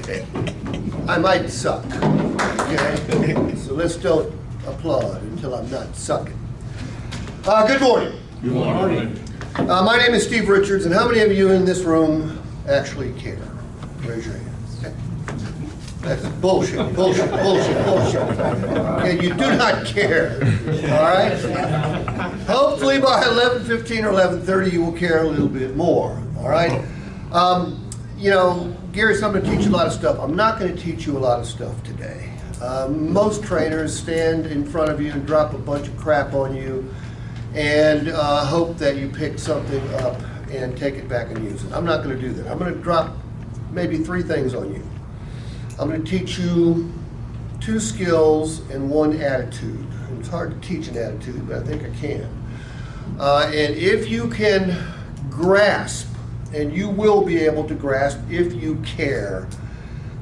I might suck, okay? So let's don't applaud until I'm not sucking. Good morning. Good morning. My name is Steve Richards, and how many of you in this room actually care? Raise your hand. Okay. That's bullshit, bullshit, bullshit, bullshit. Okay, you do not care, all right? Hopefully by 11:15 or 11:30 you will care a little bit more, all right? You know, Gary's I'm going to teach you a lot of stuff. I'm not going to teach you a lot of stuff today. Most trainers stand in front of you and drop a bunch of crap on you and hope that you pick something up and take it back and use it. I'm not going to do that. I'm going to drop maybe 3 things on you. I'm going to teach you 2 skills and 1 attitude. It's hard to teach an attitude, but I think I can. And if you can grasp, and you will be able to grasp if you care,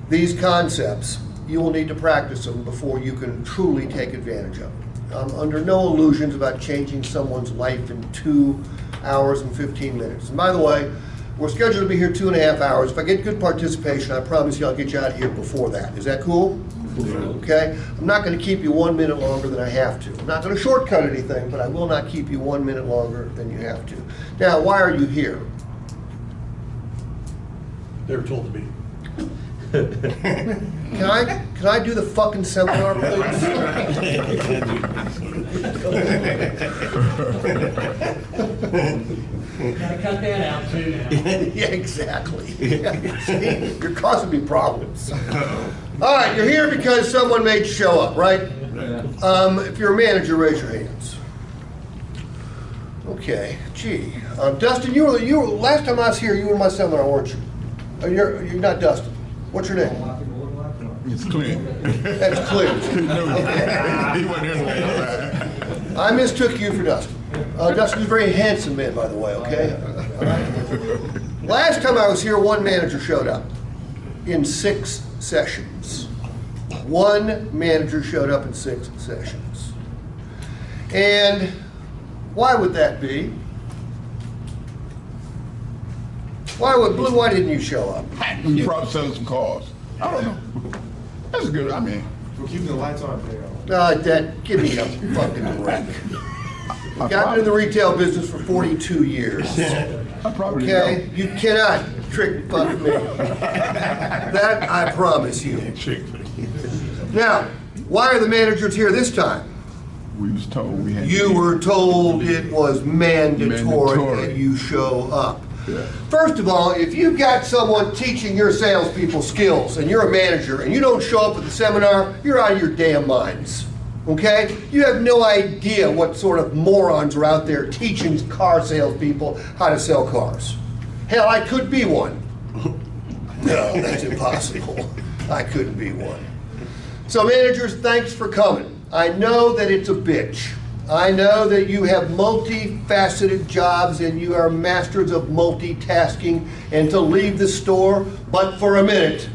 these concepts, you will need to practice them before you can truly take advantage of them. I'm under no illusions about changing someone's life in 2 hours and 15 minutes. And by the way, we're scheduled to be here 2.5 hours. If I get good participation, I promise you I'll get you out of here before that. Is that cool? Okay? I'm not going to keep you 1 minute longer than I have to. I'm not going to shortcut anything, but I will not keep you 1 minute longer than you have to. Now, why are you here? They were told to be. Can I do the fucking seminar, please? Gotta cut that out too now. Yeah, exactly. See, you're causing me problems. All right, you're here because someone made you show up, right? If you're a manager, raise your hands. Okay, gee. Dustin, you were last time I was here, you were in my seminar, weren't you? You're not Dustin. What's your name? It's Clint. That's Clint. He wasn't here today. I mistook you for Dustin. Dustin's a very handsome man, by the way, okay? Last time I was here, 1 manager showed up in 6 sessions. 1 manager showed up in 6 sessions. And why would that be? Why didn't you show up? You probably selling some cars. I don't know. That's good. I mean, We're keeping the lights on. Give me a fucking break. Got into the retail business for 42 years. I probably Okay, you cannot trick fuck me. That I promise you. Now, why are the managers here this time? We was told we had. You were told it was mandatory Mandatory. that you show up. Yeah. First of all, if you've got someone teaching your salespeople skills and you're a manager and you don't show up at the seminar, you're out of your damn minds. Okay? You have no idea what sort of morons are out there teaching car salespeople how to sell cars. Hell, I could be one. No, that's impossible. I couldn't be one. So managers, thanks for coming. I know that it's a bitch. I know that you have multifaceted jobs and you are masters of multitasking, and to leave the store but for a minute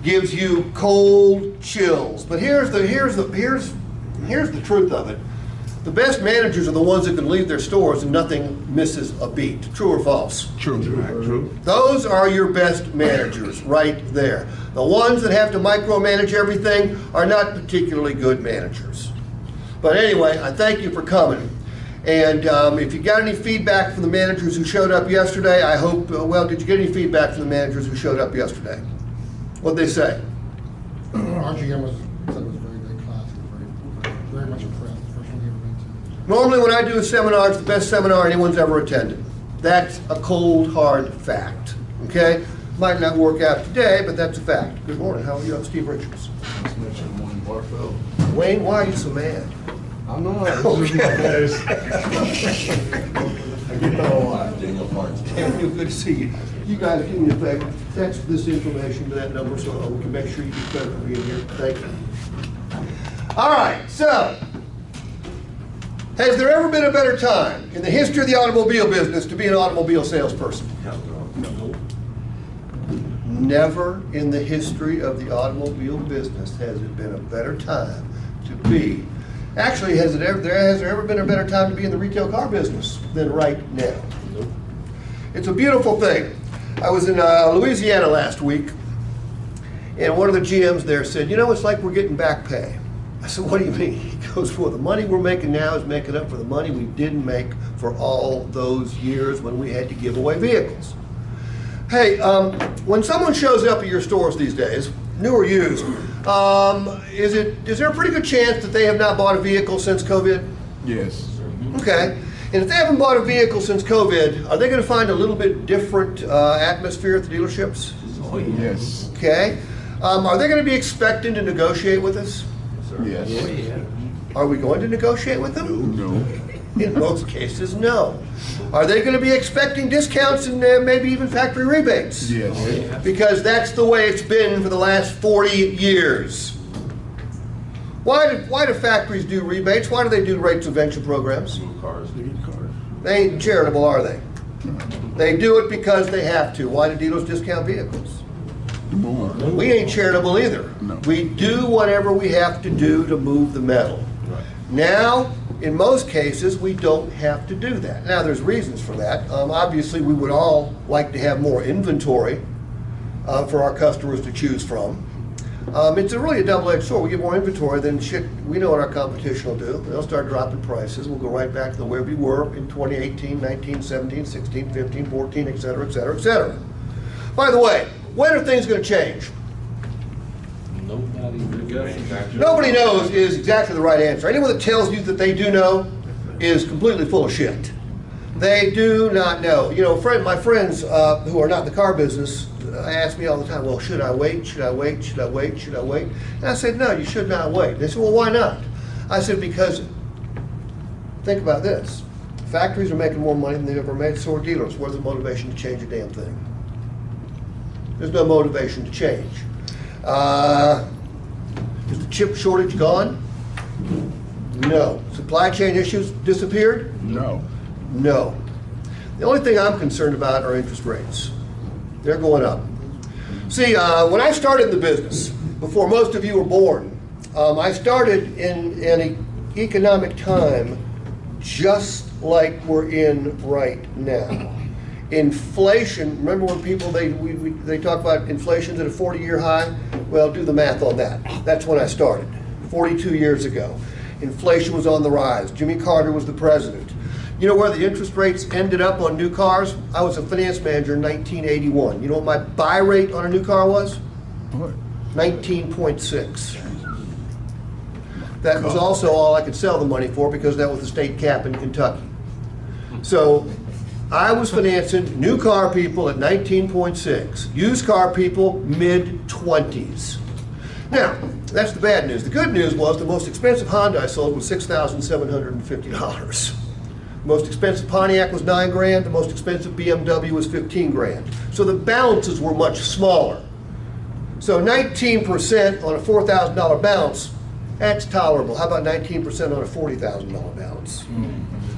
gives you cold chills. But here's the truth of it. The best managers are the ones that can leave their stores and nothing misses a beat. True or false? True. Those are your best managers right there. The ones that have to micromanage everything are not particularly good managers. But anyway, I thank you for coming. And if you got any feedback from the managers who showed up yesterday, I hope, did you get any feedback from the managers who showed up yesterday? What'd they say? Our GM said it was a very good class. Very much impressed. First one he ever went to. Normally when I do a seminar, it's the best seminar anyone's ever attended. That's a cold, hard fact, okay? Might not work out today, but that's a fact. Good morning, how are you? I'm Steve Richards. Wayne, why are you so mad? I'm not. This is my place. I get that a lot. Good to see you. You guys do me a favor, text this information to that number so we can make sure you get credit for being here. Thank you. All right, so, has there ever been a better time in the history of the automobile business to be an automobile salesperson? No. Never in the history of the automobile business has it been a better time to be. Actually, has there ever been a better time to be in the retail car business than right now? It's a beautiful thing. I was in Louisiana last week, And one of the GMs there said, you know, it's like we're getting back pay. I said, what do you mean? He goes, well, the money we're making now is making up for the money we didn't make for all those years when we had to give away vehicles. Hey, when someone shows up at your stores these days, new or used, is there a pretty good chance that they have not bought a vehicle since COVID? Yes. Okay. And if they haven't bought a vehicle since COVID, are they going to find a little bit different atmosphere at the dealerships? Yes. Okay. Are they going to be expecting to negotiate with us? Yes. Are we going to negotiate with them? No. In most cases, no. Are they going to be expecting discounts and maybe even factory rebates? Yes. Because that's the way it's been for the last 40 years. Why do factories do rebates? Why do they do rate subvention programs? They ain't charitable, are they? They do it because they have to. Why do dealers discount vehicles? We ain't charitable either. No. We do whatever we have to do to move the metal. Now, in most cases, we don't have to do that. Now, there's reasons for that. Obviously, we would all like to have more inventory for our customers to choose from. It's really a double-edged sword. We get more inventory, then shit, we know what our competition will do. They'll start dropping prices. We'll go right back to the way we were in 2018, 19, 17, 16, 15, 14, et cetera, et cetera, et cetera. By the way, when are things going to change? Nobody knows is exactly the right answer. Anyone that tells you that they do know is completely full of shit. They do not know. You know, my friends who are not in the car business ask me all the time, well, should I wait? Should I wait? Should I wait? Should I wait? And I said, no, you should not wait. They said, well, why not? I said, because think about this. Factories are making more money than they've ever made, so are dealers. Where's the motivation to change a damn thing? There's no motivation to change. Is the chip shortage gone? No. Supply chain issues disappeared? No. No. The only thing I'm concerned about are interest rates. They're going up. See, when I started in the business, before most of you were born, I started in an economic time just like we're in right now. Inflation, remember when people, they talk about inflation's at a 40-year high? Well, do the math on that. That's when I started, 42 years ago. Inflation was on the rise. Jimmy Carter was the president. You know where the interest rates ended up on new cars? I was a finance manager in 1981. You know what my buy rate on a new car was? What? 19.6. That was also all I could sell the money for because that was the state cap in Kentucky. So I was financing new car people at 19.6, used car people mid-20s. Now, that's the bad news. The good news was the most expensive Honda I sold was $6,750. The most expensive Pontiac was $9 grand. The most expensive BMW was 15 grand. So the balances were much smaller. So 19% on a $4,000 balance, that's tolerable. How about 19% on a $40,000 balance?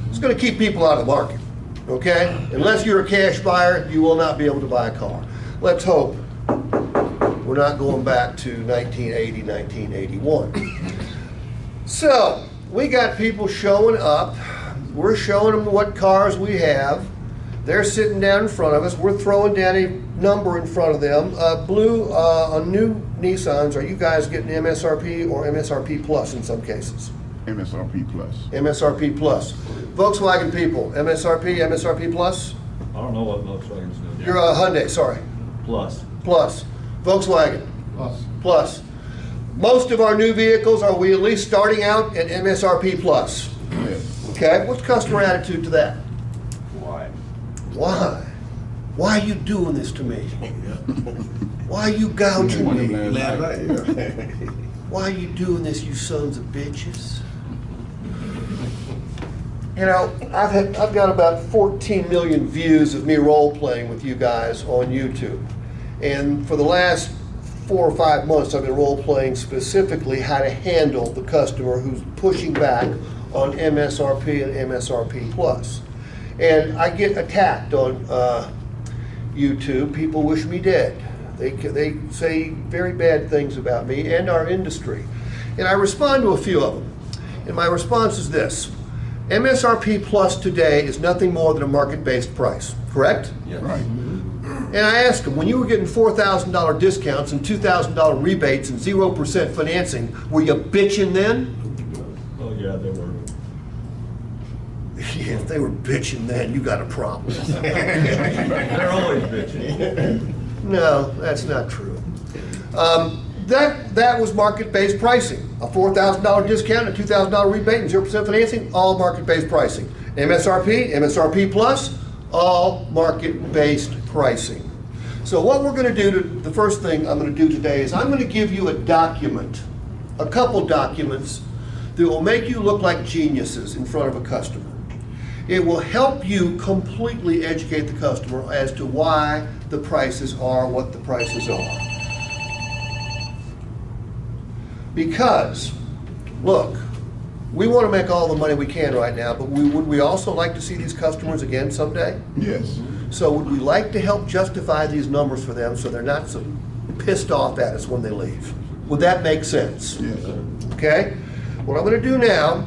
It's going to keep people out of the market, okay? Unless you're a cash buyer, you will not be able to buy a car. Let's hope we're not going back to 1980, 1981. So we got people showing up. We're showing them what cars we have. They're sitting down in front of us. We're throwing down a number in front of them. Blue, on new Nissans, are you guys getting MSRP or MSRP plus in some cases? MSRP plus. MSRP plus. Volkswagen people, MSRP, MSRP plus? I don't know what Volkswagen's doing. You're a Hyundai, sorry. Plus. Plus. Volkswagen, Plus. plus. Most of our new vehicles, are we at least starting out at MSRP plus? Yes. Okay, what's customer attitude to that? Why? Why? Why are you doing this to me? Why are you gouging me? Why are you doing this, you sons of bitches? You know, I've got about 14 million views of me role-playing with you guys on YouTube. And for the last 4 or 5 months, I've been role-playing specifically how to handle the customer who's pushing back on MSRP and MSRP plus. And I get attacked on YouTube. People wish me dead. They say very bad things about me and our industry. And I respond to a few of them. And my response is this. MSRP plus today is nothing more than a market-based price. correct? Right. And I asked him, when you were getting $4,000 discounts and $2,000 rebates and 0% financing, were you bitching then? Oh, yeah, they were. Yeah, if they were bitching then, you got a problem. They're always bitching. No, that's not true. That was market-based pricing. A $4,000 discount, a $2,000 rebate, and 0% financing, all market-based pricing. MSRP, MSRP plus, all market-based pricing. So what we're going to do, the first thing I'm going to do today is I'm going to give you a document, a couple documents that will make you look like geniuses in front of a customer. It will help you completely educate the customer as to why the prices are what the prices are. Because, look, we want to make all the money we can right now, but would we also like to see these customers again someday? Yes. So would we like to help justify these numbers for them so they're not so pissed off at us when they leave? Would that make sense? Yes. Okay? What I'm going to do now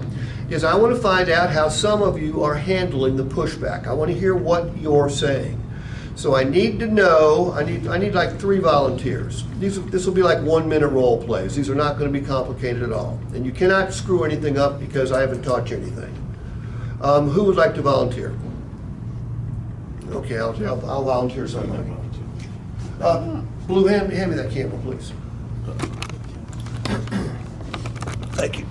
is I want to find out how some of you are handling the pushback. I want to hear what you're saying. So I need to know, I need like 3 volunteers. This will be like 1-minute role plays. These are not going to be complicated at all. And you cannot screw anything up because I haven't taught you anything. Who would like to volunteer? Okay, I'll volunteer somebody. Blue, hand me that camera, please. Thank you.